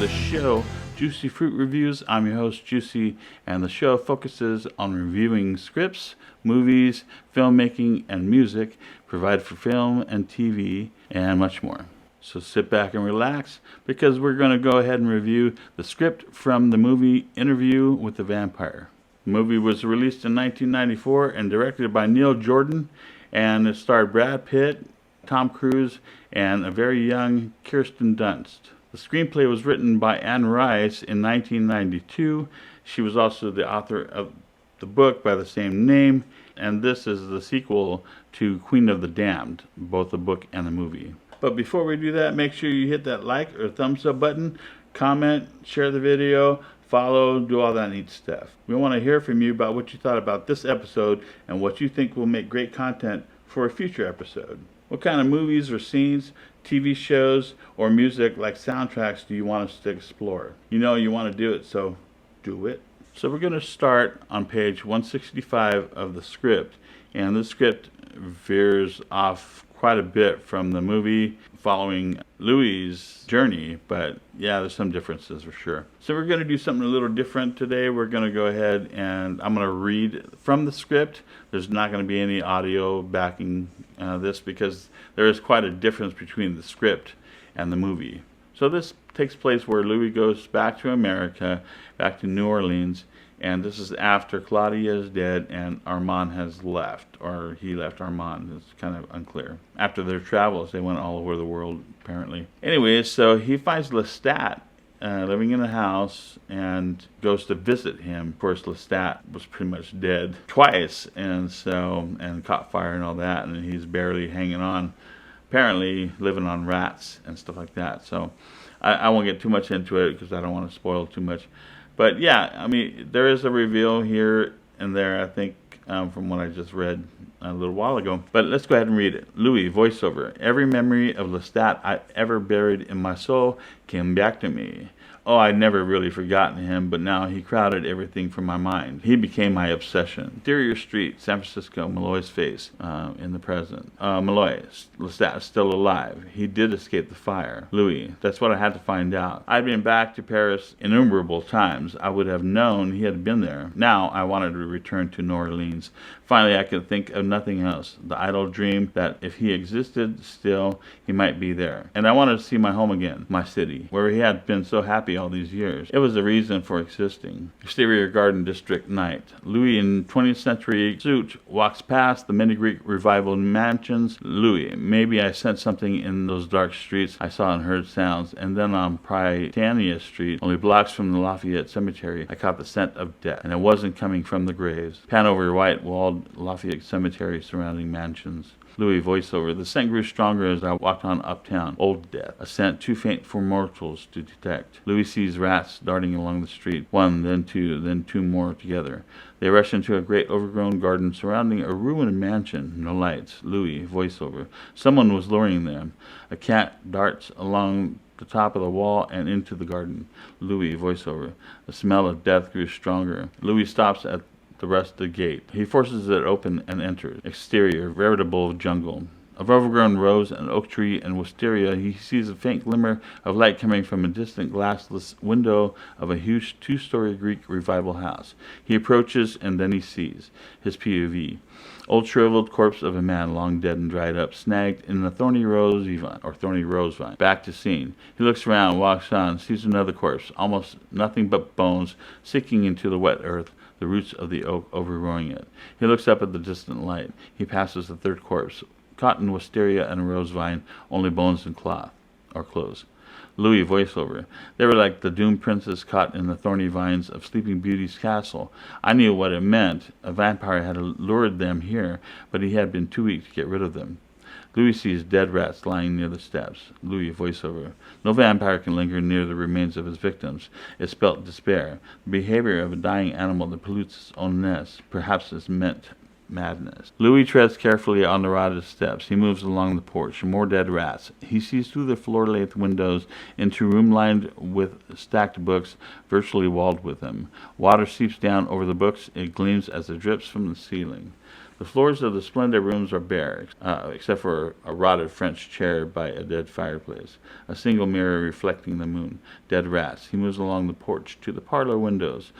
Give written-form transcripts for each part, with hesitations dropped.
the show, Juicyfroot Reviews. I'm your host, Juicy, and the show focuses on reviewing scripts, movies, filmmaking, and music provided for film and TV, and much more. So sit back and relax, because we're going to go ahead and review the script from the movie Interview with the Vampire. The movie was released in 1994 and directed by Neil Jordan, and it starred Brad Pitt, Tom Cruise, and a very young Kirsten Dunst. The screenplay was written by Anne Rice in 1992. She was also the author of the book by the same name, and this is the sequel to Queen of the Damned, both the book and the movie. But before we do that, make sure you hit that like or thumbs up button, comment, share the video, follow, do all that neat stuff. We want to hear from you about what you thought about this episode and what you think will make great content for a future episode. What kind of movies or scenes, TV shows, or music like soundtracks do you want us to explore? You know you want to do it, so do it. So we're going to start on page 165 of the script, and the script veers off quite a bit from the movie following Louis' journey, but yeah, there's some differences for sure. So we're going to do something a little different today. We're going to go ahead and I'm going to read from the script. There's not going to be any audio backing this, because there is quite a difference between the script and the movie. So this takes place where Louis goes back to America, back to New Orleans, and this is after Claudia is dead and Armand has left, or he left Armand. It's kind of unclear. After their travels, they went all over the world, apparently. Anyways, so he finds LeStat living in a house and goes to visit him. Of course, LeStat was pretty much dead twice, and caught fire and all that, and he's barely hanging on, apparently living on rats and stuff like that. So I won't get too much into it because I don't want to spoil too much. But yeah, I mean, there is a reveal here and there, I think, from what I just read a little while ago. But let's go ahead and read it. Louis, voiceover. Every memory of LeStat I ever buried in my soul came back to me. Oh, I'd never really forgotten him, but now he crowded everything from my mind. He became my obsession. Interior Street, San Francisco, Malloy's face in the present. Malloy, LeStat is still alive. He did escape the fire. Louis, that's what I had to find out. I'd been back to Paris innumerable times. I would have known he had been there. Now I wanted to return to New Orleans. Finally, I could think of nothing else. The idle dream that if he existed still, he might be there. And I wanted to see my home again, my city, where he had been so happy all these years. It was the reason for existing. Exterior Garden District night. Louis in 20th century suit walks past the many Greek revival mansions. Louis, maybe I sensed something in those dark streets. I saw and heard sounds. And then on Prytania Street, only blocks from the Lafayette Cemetery, I caught the scent of death. And it wasn't coming from the graves. Pan over white-walled Lafayette Cemetery surrounding mansions. Louis, voiceover. The scent grew stronger as I walked on uptown. Old death. A scent too faint for mortals to detect. Louis sees rats darting along the street. One, then two more together. They rush into a great overgrown garden surrounding a ruined mansion. No lights. Louis, voiceover. Someone was luring them. A cat darts along the top of the wall and into the garden. Louis, voiceover. The smell of death grew stronger. Louis stops at the rusted gate. He forces it open and enters. Exterior, veritable jungle. Of overgrown rose and oak tree and wisteria, he sees a faint glimmer of light coming from a distant glassless window of a huge two-story Greek revival house. He approaches, and then he sees his POV. Old shriveled corpse of a man long dead and dried up, snagged in a thorny rose vine. Back to scene. He looks around, walks on, sees another corpse, almost nothing but bones, sinking into the wet earth, the roots of the oak overgrowing it. He looks up at the distant light. He passes the third corpse, caught in wisteria and a rose vine, only bones and clothes. Louis, voiceover. They were like the doomed princess caught in the thorny vines of Sleeping Beauty's castle. I knew what it meant. A vampire had lured them here, but he had been too weak to get rid of them. Louis sees dead rats lying near the steps. Louis, voiceover. No vampire can linger near the remains of his victims. It spelt despair. The behavior of a dying animal that pollutes its own nest. Perhaps it's meant madness. Louis treads carefully on the rotted steps. He moves along the porch. More dead rats. He sees through the floor-length windows into a room lined with stacked books, virtually walled with them. Water seeps down over the books. It gleams as it drips from the ceiling. The floors of the splendid rooms are bare, except for a rotted French chair by a dead fireplace, a single mirror reflecting the moon, dead rats. He moves along the porch to the parlor windows.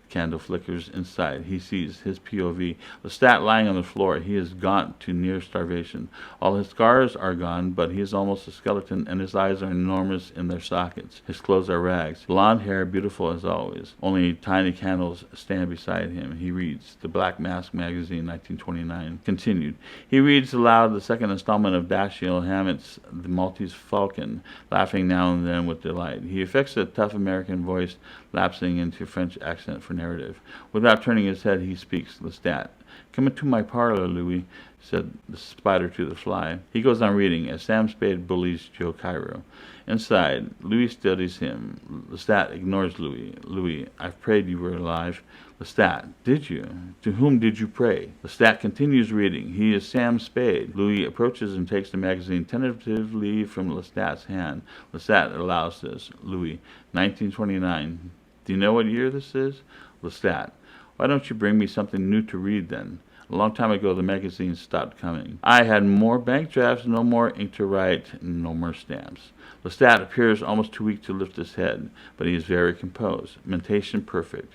Candle flickers inside. He sees his POV. LeStat lying on the floor. He is gaunt to near starvation. All his scars are gone, but he is almost a skeleton, and his eyes are enormous in their sockets. His clothes are rags. Blonde hair, beautiful as always. Only tiny candles stand beside him. He reads The Black Mask magazine, 1929. Continued. He reads aloud the second installment of Dashiell Hammett's The Maltese Falcon, laughing now and then with delight. He affects a tough American voice, lapsing into French accent for narrative. Without turning his head, he speaks. LeStat. Come into my parlor, Louis, said the spider to the fly. He goes on reading as Sam Spade bullies Joe Cairo. Inside, Louis studies him. LeStat ignores Louis. Louis, I've prayed you were alive. LeStat, did you? To whom did you pray? LeStat continues reading. He is Sam Spade. Louis approaches and takes the magazine tentatively from LeStat's hand. LeStat allows this. Louis, 1929. Do you know what year this is? LeStat, why don't you bring me something new to read then? A long time ago, the magazine stopped coming. I had more bank drafts, no more ink to write, no more stamps. LeStat appears almost too weak to lift his head, but he is very composed. Mentation perfect.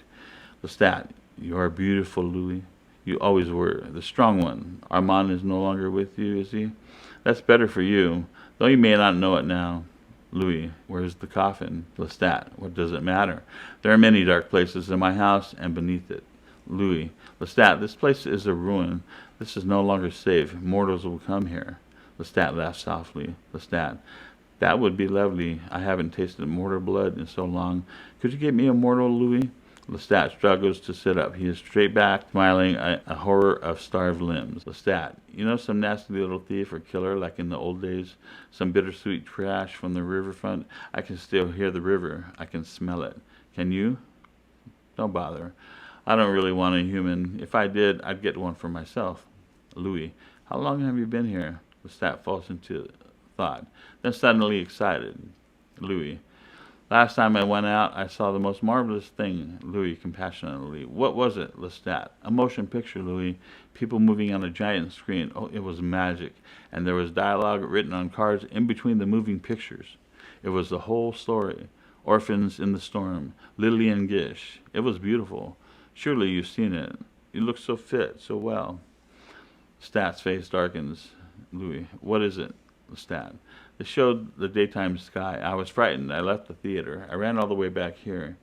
LeStat, you are beautiful, Louis. You always were. The strong one. Armand is no longer with you, is he? That's better for you, though you may not know it now. Louis, where's the coffin? LeStat, what does it matter? There are many dark places in my house and beneath it. Louis, LeStat, this place is a ruin. This is no longer safe. Mortals will come here. LeStat laughs softly. LeStat, that would be lovely. I haven't tasted mortal blood in so long. Could you get me a mortal, Louis? LeStat struggles to sit up. He is straight back, smiling, a horror of starved limbs. LeStat, you know some nasty little thief or killer like in the old days? Some bittersweet trash from the riverfront? I can still hear the river. I can smell it. Can you? Don't bother. I don't really want a human. If I did, I'd get one for myself. Louis, how long have you been here? LeStat falls into thought, then suddenly excited. Louis, last time I went out, I saw the most marvelous thing. Louis, compassionately. What was it, LeStat? A motion picture, Louis. People moving on a giant screen. Oh, it was magic. And there was dialogue written on cards in between the moving pictures. It was the whole story. Orphans in the Storm. Lillian Gish. It was beautiful. Surely you've seen it. You look so fit, so well. LeStat's face darkens. Louis, what is it? LeStat. They showed the daytime sky. I was frightened. I left the theater. I ran all the way back here.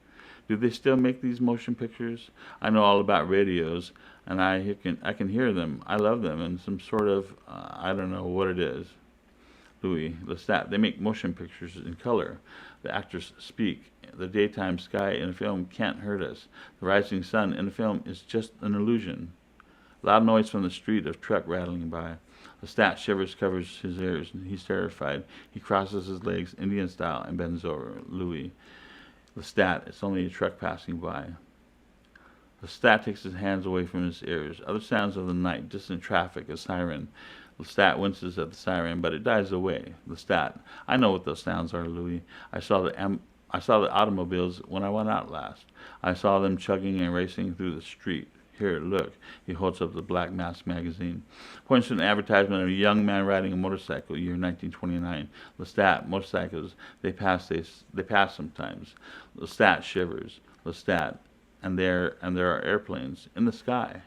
Do they still make these motion pictures? I know all about radios, and I can hear them. I love them, and some sort of, I don't know what it is. Louis, LeStat, they make motion pictures in color. The actors speak. The daytime sky in a film can't hurt us. The rising sun in a film is just an illusion. Loud noise from the street of truck rattling by. LeStat shivers, covers his ears. He's terrified. He crosses his legs, Indian style, and bends over. Louis, LeStat, it's only a truck passing by. LeStat takes his hands away from his ears. Other sounds of the night, distant traffic, a siren. LeStat winces at the siren, but it dies away. LeStat, I know what those sounds are, Louis. I saw the automobiles when I went out last. I saw them chugging and racing through the street. Here, look. He holds up the Black Mask magazine. Points to an advertisement of a young man riding a motorcycle, year 1929. LeStat, motorcycles, they pass sometimes. LeStat shivers. LeStat, and there are airplanes in the sky.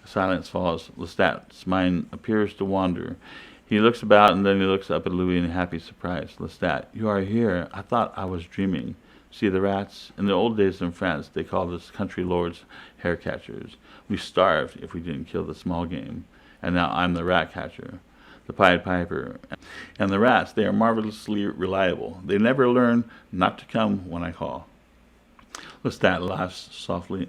Silence falls. LeStat's mind appears to wander. He looks about and then he looks up at Louis in happy surprise. LeStat, you are here. I thought I was dreaming. See the rats? In the old days in France, they called us country lords hare catchers. We starved if we didn't kill the small game. And now I'm the rat catcher, the Pied Piper. And the rats, they are marvelously reliable. They never learn not to come when I call. LeStat laughs softly.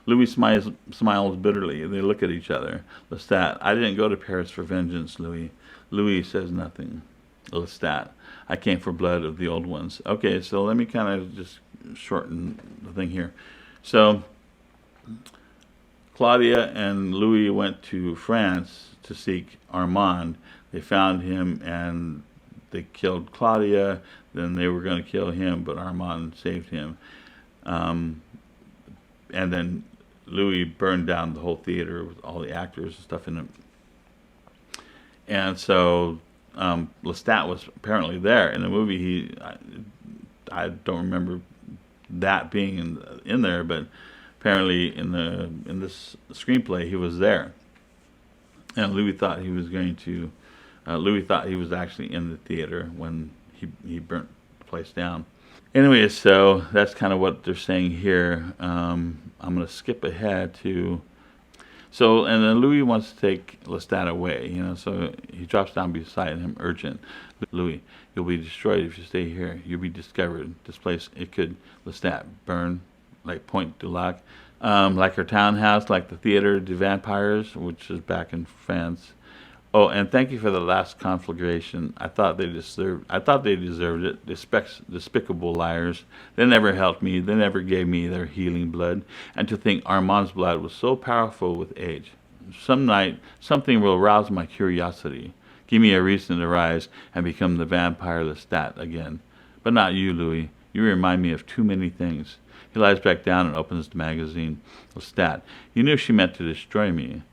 Louis smiles bitterly. They look at each other. LeStat, I didn't go to Paris for vengeance, Louis. Louis says nothing. LeStat, I came for blood of the old ones. Okay, so let me kind of just shorten the thing here. So Claudia and Louis went to France to seek Armand. They found him and they killed Claudia. Then they were going to kill him, but Armand saved him. And then Louis burned down the whole theater with all the actors and stuff in it. And so LeStat was apparently there in the movie. I don't remember that being in there, but apparently in this screenplay he was there. And Louis thought he was actually in the theater when he burnt the place down. Anyway, so that's kind of what they're saying here. I'm going to skip ahead to... So, and then Louis wants to take LeStat away, so he drops down beside him, urgent. Louis, you'll be destroyed if you stay here. You'll be discovered. This place, it could, LeStat, burn, like Point du Lac, like her townhouse, like the Theater des Vampires, which is back in France. Oh, and thank you for the last conflagration. I thought they deserved it. Despicable liars. They never helped me. They never gave me their healing blood. And to think Armand's blood was so powerful with age. Some night, something will rouse my curiosity. Give me a reason to rise and become the vampire LeStat again. But not you, Louis. You remind me of too many things. He lies back down and opens the magazine. LeStat, you knew she meant to destroy me.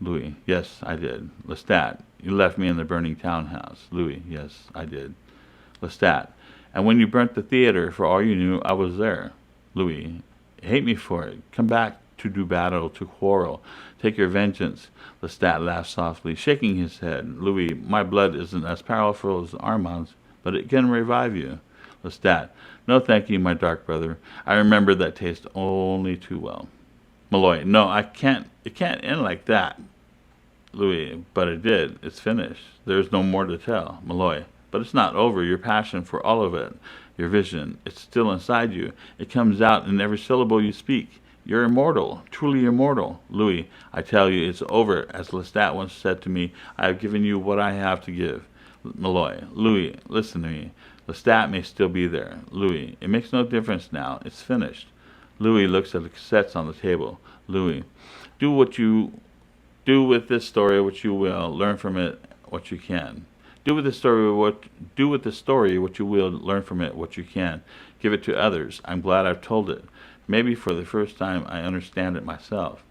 Louis, yes, I did. LeStat, you left me in the burning townhouse. Louis, yes, I did. LeStat, and when you burnt the theater, for all you knew, I was there. Louis, hate me for it. Come back to do battle, to quarrel. Take your vengeance. LeStat laughed softly, shaking his head. Louis, my blood isn't as powerful as Armand's, but it can revive you. LeStat, no thank you, my dark brother. I remember that taste only too well. Malloy, no, I can't. It can't end like that. Louis, but it did. It's finished. There's no more to tell. Malloy, but it's not over. Your passion for all of it, your vision, it's still inside you. It comes out in every syllable you speak. You're immortal, truly immortal. Louis, I tell you, it's over. As LeStat once said to me, I have given you what I have to give. Malloy, Louis, listen to me. LeStat may still be there. Louis, it makes no difference now. It's finished. Louis looks at the cassettes on the table. Louis, do with this story what you will. Learn from it what you can. Do with the story what you will. Learn from it what you can. Give it to others. I'm glad I've told it. Maybe for the first time I understand it myself.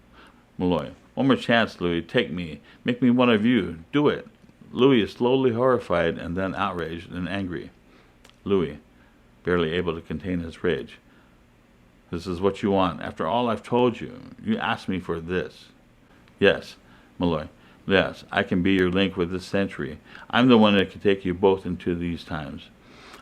Malloy, one more chance, Louis. Take me. Make me one of you. Do it. Louis is slowly horrified and then outraged and angry. Louis, barely able to contain his rage. This is what you want. After all I've told you, you asked me for this. Yes, Malloy. Yes, I can be your link with this century. I'm the one that can take you both into these times.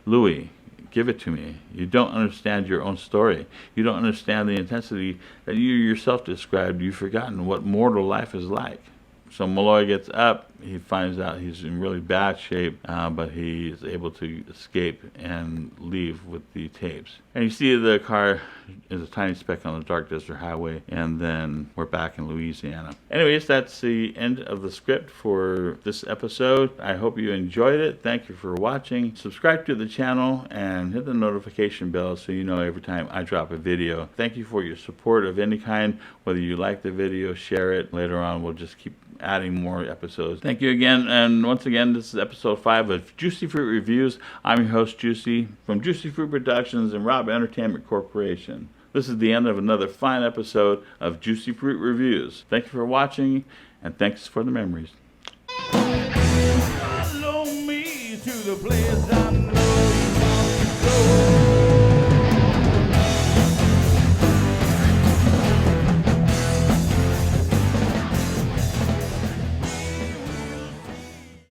Louis, give it to me. You don't understand your own story. You don't understand the intensity that you yourself described. You've forgotten what mortal life is like. So Malloy gets up. He finds out he's in really bad shape, but he is able to escape and leave with the tapes. And you see the car is a tiny speck on the dark desert highway, and then we're back in Louisiana. Anyways, that's the end of the script for this episode. I hope you enjoyed it. Thank you for watching. Subscribe to the channel and hit the notification bell so you know every time I drop a video. Thank you for your support of any kind. Whether you like the video, share it. Later on, we'll just keep adding more episodes. Thank you again, and once again, this is episode 5 of Juicyfroot Reviews. I'm your host, Juicy, from Juicyfroot Productions and Robb Entertainment Corporation. This is the end of another fine episode of Juicyfroot Reviews. Thank you for watching, and thanks for the memories. Follow me to the place